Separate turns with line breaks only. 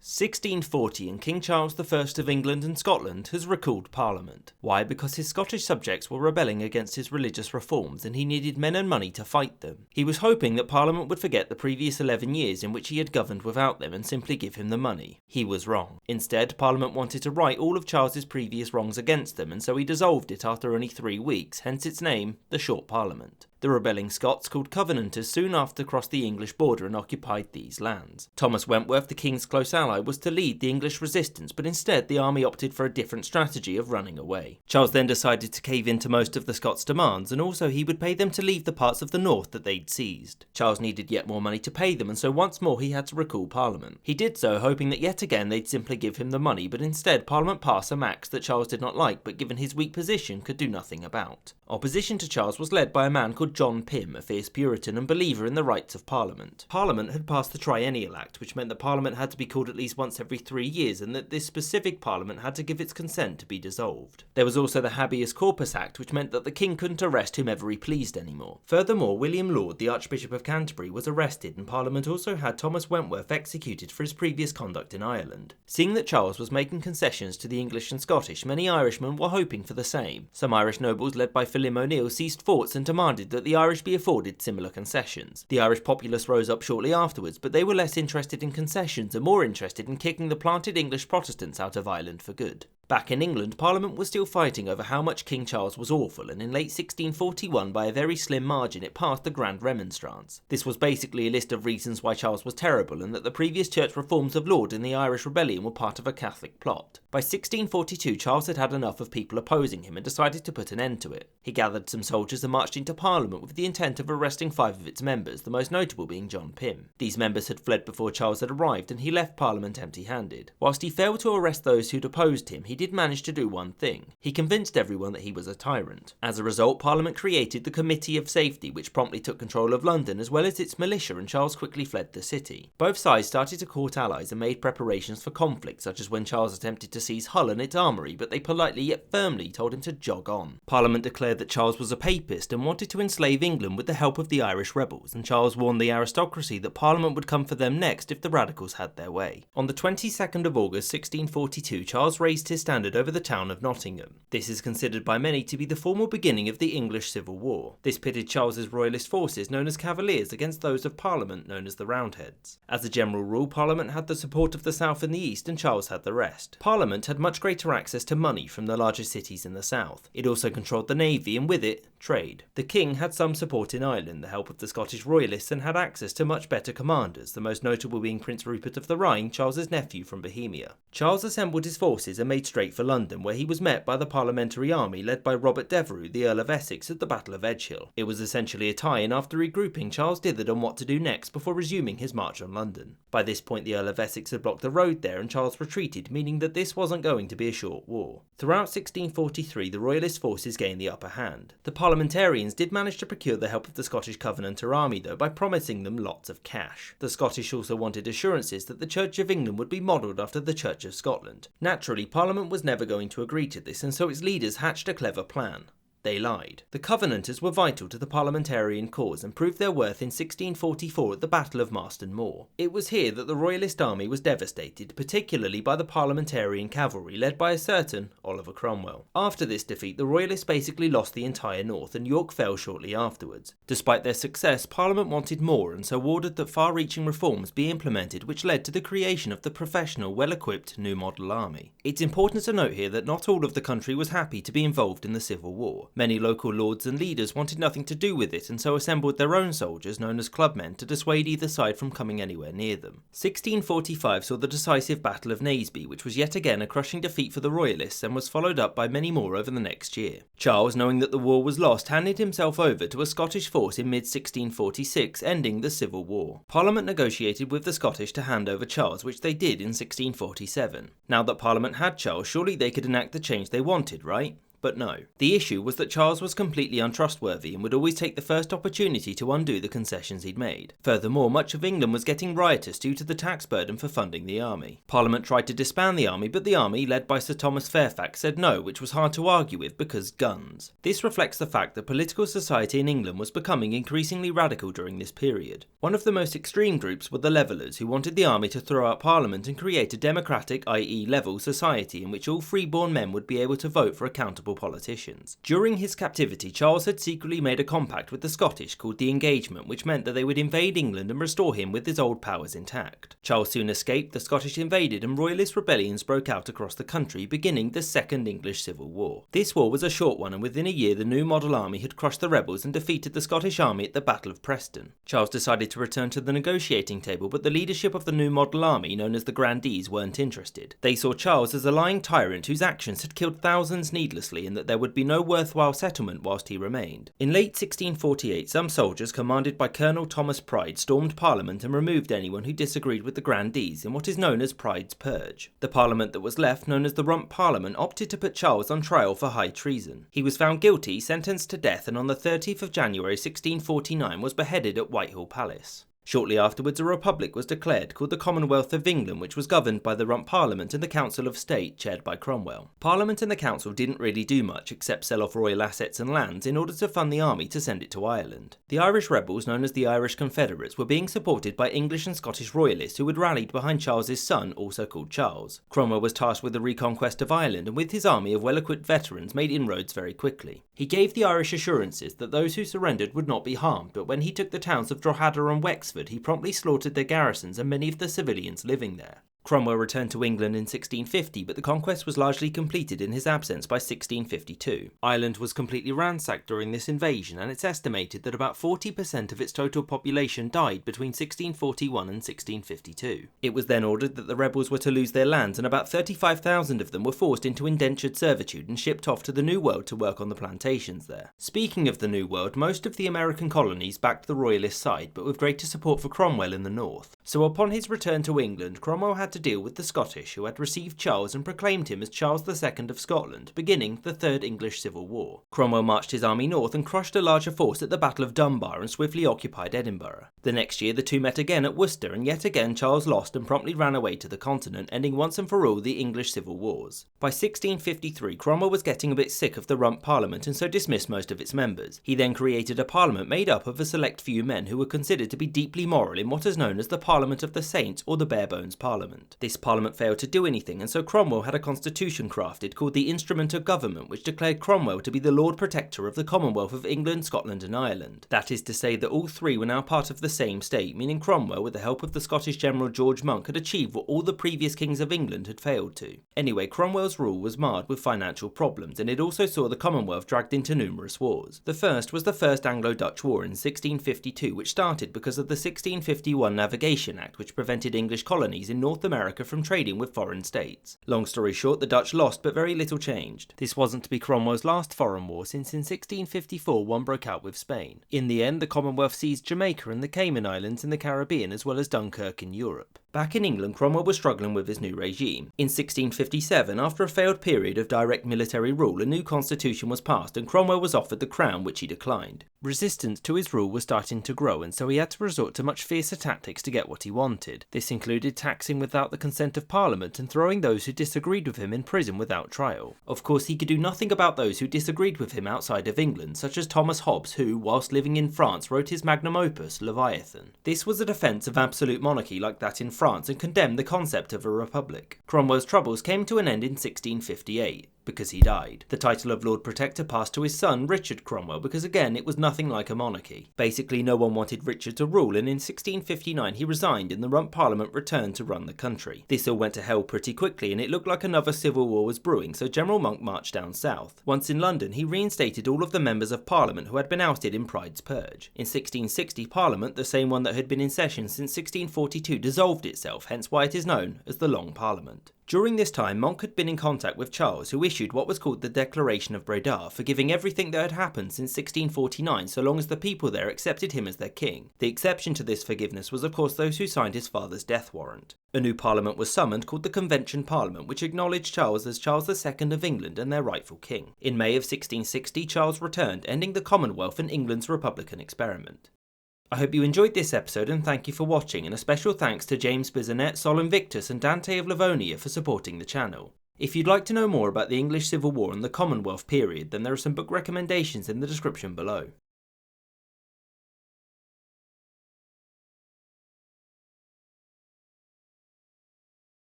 1640 and King Charles I of England and Scotland has recalled Parliament. Why? Because his Scottish subjects were rebelling against his religious reforms and he needed men and money to fight them. He was hoping that Parliament would forget the previous 11 years in which he had governed without them and simply give him the money. He was wrong. Instead, Parliament wanted to right all of Charles's previous wrongs against them, and so he dissolved it after only 3 weeks, hence its name, the Short Parliament. The rebelling Scots, called Covenanters, soon after crossed the English border and occupied these lands. Thomas Wentworth, the king's close ally, was to lead the English resistance, but instead the army opted for a different strategy of running away. Charles then decided to cave into most of the Scots' demands, and also he would pay them to leave the parts of the north that they'd seized. Charles needed yet more money to pay them, and so once more he had to recall Parliament. He did so, hoping that yet again they'd simply give him the money, but instead Parliament passed some acts that Charles did not like, but given his weak position could do nothing about. Opposition to Charles was led by a man called John Pym, a fierce Puritan and believer in the rights of Parliament. Parliament had passed the Triennial Act, which meant that Parliament had to be called at least once every 3 years, and that this specific Parliament had to give its consent to be dissolved. There was also the Habeas Corpus Act, which meant that the king couldn't arrest whomever he pleased anymore. Furthermore, William Laud, the Archbishop of Canterbury, was arrested, and Parliament also had Thomas Wentworth executed for his previous conduct in Ireland. Seeing that Charles was making concessions to the English and Scottish, many Irishmen were hoping for the same. Some Irish nobles, led by Philip O'Neill, seized forts and demanded that the Irish be afforded similar concessions. The Irish populace rose up shortly afterwards, but they were less interested in concessions and more interested in kicking the planted English Protestants out of Ireland for good. Back in England, Parliament was still fighting over how much King Charles was awful, and in late 1641, by a very slim margin, it passed the Grand Remonstrance. This was basically a list of reasons why Charles was terrible, and that the previous church reforms of Laud in the Irish Rebellion were part of a Catholic plot. By 1642, Charles had had enough of people opposing him and decided to put an end to it. He gathered some soldiers and marched into Parliament with the intent of arresting 5 of its members, the most notable being John Pym. These members had fled before Charles had arrived, and he left Parliament empty-handed. Whilst he failed to arrest those who'd opposed him, he did manage to do one thing. He convinced everyone that he was a tyrant. As a result, Parliament created the Committee of Safety, which promptly took control of London as well as its militia, and Charles quickly fled the city. Both sides started to court allies and made preparations for conflict, such as when Charles attempted to seize Hull and its armoury, but they politely yet firmly told him to jog on. Parliament declared that Charles was a papist and wanted to enslave England with the help of the Irish rebels, and Charles warned the aristocracy that Parliament would come for them next if the radicals had their way. On the 22nd of August 1642, Charles raised his standard over the town of Nottingham. This is considered by many to be the formal beginning of the English Civil War. This pitted Charles's royalist forces, known as Cavaliers, against those of Parliament, known as the Roundheads. As a general rule, Parliament had the support of the South and the East, and Charles had the rest. Parliament had much greater access to money from the larger cities in the South. It also controlled the navy, and with it, trade. The king had some support in Ireland, the help of the Scottish royalists, and had access to much better commanders, the most notable being Prince Rupert of the Rhine, Charles's nephew from Bohemia. Charles assembled his forces and made straight for London, where he was met by the Parliamentary army led by Robert Devereux, the Earl of Essex, at the Battle of Edgehill. It was essentially a tie, and after regrouping, Charles dithered on what to do next before resuming his march on London. By this point, the Earl of Essex had blocked the road there, and Charles retreated, meaning that this wasn't going to be a short war. Throughout 1643, the royalist forces gained the upper hand. The Parliamentarians did manage to procure the help of the Scottish Covenanter army, though, by promising them lots of cash. The Scottish also wanted assurances that the Church of England would be modelled after the Church of Scotland. Naturally, Parliament was never going to agree to this, and so its leaders hatched a clever plan. They lied. The Covenanters were vital to the parliamentarian cause and proved their worth in 1644 at the Battle of Marston Moor. It was here that the royalist army was devastated, particularly by the parliamentarian cavalry led by a certain Oliver Cromwell. After this defeat, the royalists basically lost the entire north, and York fell shortly afterwards. Despite their success, Parliament wanted more, and so ordered that far-reaching reforms be implemented, which led to the creation of the professional, well-equipped new model army. It's important to note here that not all of the country was happy to be involved in the Civil War. Many local lords and leaders wanted nothing to do with it, and so assembled their own soldiers, known as clubmen, to dissuade either side from coming anywhere near them. 1645 saw the decisive Battle of Naseby, which was yet again a crushing defeat for the royalists, and was followed up by many more over the next year. Charles, knowing that the war was lost, handed himself over to a Scottish force in mid-1646, ending the Civil War. Parliament negotiated with the Scottish to hand over Charles, which they did in 1647. Now that Parliament had Charles, surely they could enact the change they wanted, right? But no. The issue was that Charles was completely untrustworthy and would always take the first opportunity to undo the concessions he'd made. Furthermore, much of England was getting riotous due to the tax burden for funding the army. Parliament tried to disband the army, but the army, led by Sir Thomas Fairfax, said no, which was hard to argue with because guns. This reflects the fact that political society in England was becoming increasingly radical during this period. One of the most extreme groups were the Levellers, who wanted the army to throw out Parliament and create a democratic, i.e. level, society in which all freeborn men would be able to vote for accountable politicians. During his captivity, Charles had secretly made a compact with the Scottish called the Engagement, which meant that they would invade England and restore him with his old powers intact. Charles soon escaped, the Scottish invaded, and royalist rebellions broke out across the country, beginning the Second English Civil War. This war was a short one, and within a year the new model army had crushed the rebels and defeated the Scottish army at the Battle of Preston. Charles decided to return to the negotiating table, but the leadership of the new model army, known as the Grandees, weren't interested. They saw Charles as a lying tyrant whose actions had killed thousands needlessly, and that there would be no worthwhile settlement whilst he remained. In late 1648, some soldiers, commanded by Colonel Thomas Pride, stormed Parliament and removed anyone who disagreed with the Grandees in what is known as Pride's Purge. The Parliament that was left, known as the Rump Parliament, opted to put Charles on trial for high treason. He was found guilty, sentenced to death, and on the 30th of January 1649 was beheaded at Whitehall Palace. Shortly afterwards, a republic was declared called the Commonwealth of England, which was governed by the Rump Parliament and the Council of State, chaired by Cromwell. Parliament and the Council didn't really do much except sell off royal assets and lands in order to fund the army to send it to Ireland. The Irish rebels, known as the Irish Confederates, were being supported by English and Scottish royalists who had rallied behind Charles's son, also called Charles. Cromwell was tasked with the reconquest of Ireland and with his army of well-equipped veterans made inroads very quickly. He gave the Irish assurances that those who surrendered would not be harmed, but when he took the towns of Drogheda and Wexford, he promptly slaughtered their garrisons and many of the civilians living there. Cromwell returned to England in 1650, but the conquest was largely completed in his absence by 1652. Ireland was completely ransacked during this invasion, and it's estimated that about 40% of its total population died between 1641 and 1652. It was then ordered that the rebels were to lose their lands, and about 35,000 of them were forced into indentured servitude and shipped off to the New World to work on the plantations there. Speaking of the New World, most of the American colonies backed the royalist side, but with greater support for Cromwell in the north. So upon his return to England, Cromwell had to deal with the Scottish, who had received Charles and proclaimed him as Charles II of Scotland, beginning the Third English Civil War. Cromwell marched his army north and crushed a larger force at the Battle of Dunbar and swiftly occupied Edinburgh. The next year the two met again at Worcester, and yet again Charles lost and promptly ran away to the continent, ending once and for all the English Civil Wars. By 1653, Cromwell was getting a bit sick of the Rump Parliament and so dismissed most of its members. He then created a parliament made up of a select few men who were considered to be deeply moral in what is known as the Parliament of the Saints, or the Barebones Parliament. This parliament failed to do anything, and so Cromwell had a constitution crafted called the Instrument of Government, which declared Cromwell to be the Lord Protector of the Commonwealth of England, Scotland and Ireland. That is to say that all three were now part of the same state, meaning Cromwell, with the help of the Scottish General George Monk, had achieved what all the previous kings of England had failed to. Anyway, Cromwell's rule was marred with financial problems, and it also saw the Commonwealth dragged into numerous wars. The first was the First Anglo-Dutch War in 1652, which started because of the 1651 Navigation Act, which prevented English colonies in North America from trading with foreign states. Long story short, the Dutch lost, but very little changed. This wasn't to be Cromwell's last foreign war, since in 1654 one broke out with Spain. In the end, the Commonwealth seized Jamaica and the Cayman Islands in the Caribbean, as well as Dunkirk in Europe. Back in England, Cromwell was struggling with his new regime. In 1657, after a failed period of direct military rule, a new constitution was passed and Cromwell was offered the crown, which he declined. Resistance to his rule was starting to grow, and so he had to resort to much fiercer tactics to get what he wanted. This included taxing without the consent of Parliament and throwing those who disagreed with him in prison without trial. Of course, he could do nothing about those who disagreed with him outside of England, such as Thomas Hobbes, who, whilst living in France, wrote his magnum opus, Leviathan. This was a defence of absolute monarchy like that in France and condemned the concept of a republic. Cromwell's troubles came to an end in 1658. Because he died. The title of Lord Protector passed to his son, Richard Cromwell, because again it was nothing like a monarchy. Basically no one wanted Richard to rule, and in 1659 he resigned and the Rump Parliament returned to run the country. This all went to hell pretty quickly and it looked like another civil war was brewing, so General Monk marched down south. Once in London, he reinstated all of the members of Parliament who had been ousted in Pride's Purge. In 1660, Parliament, the same one that had been in session since 1642, dissolved itself, hence why it is known as the Long Parliament. During this time, Monk had been in contact with Charles, who issued what was called the Declaration of Breda, forgiving everything that had happened since 1649 so long as the people there accepted him as their king. The exception to this forgiveness was of course those who signed his father's death warrant. A new parliament was summoned called the Convention Parliament, which acknowledged Charles as Charles II of England and their rightful king. In May of 1660, Charles returned, ending the Commonwealth and England's republican experiment. I hope you enjoyed this episode and thank you for watching, and a special thanks to James Bisonet, Sol Invictus and Dante of Livonia for supporting the channel. If you'd like to know more about the English Civil War and the Commonwealth period, then there are some book recommendations in the description below.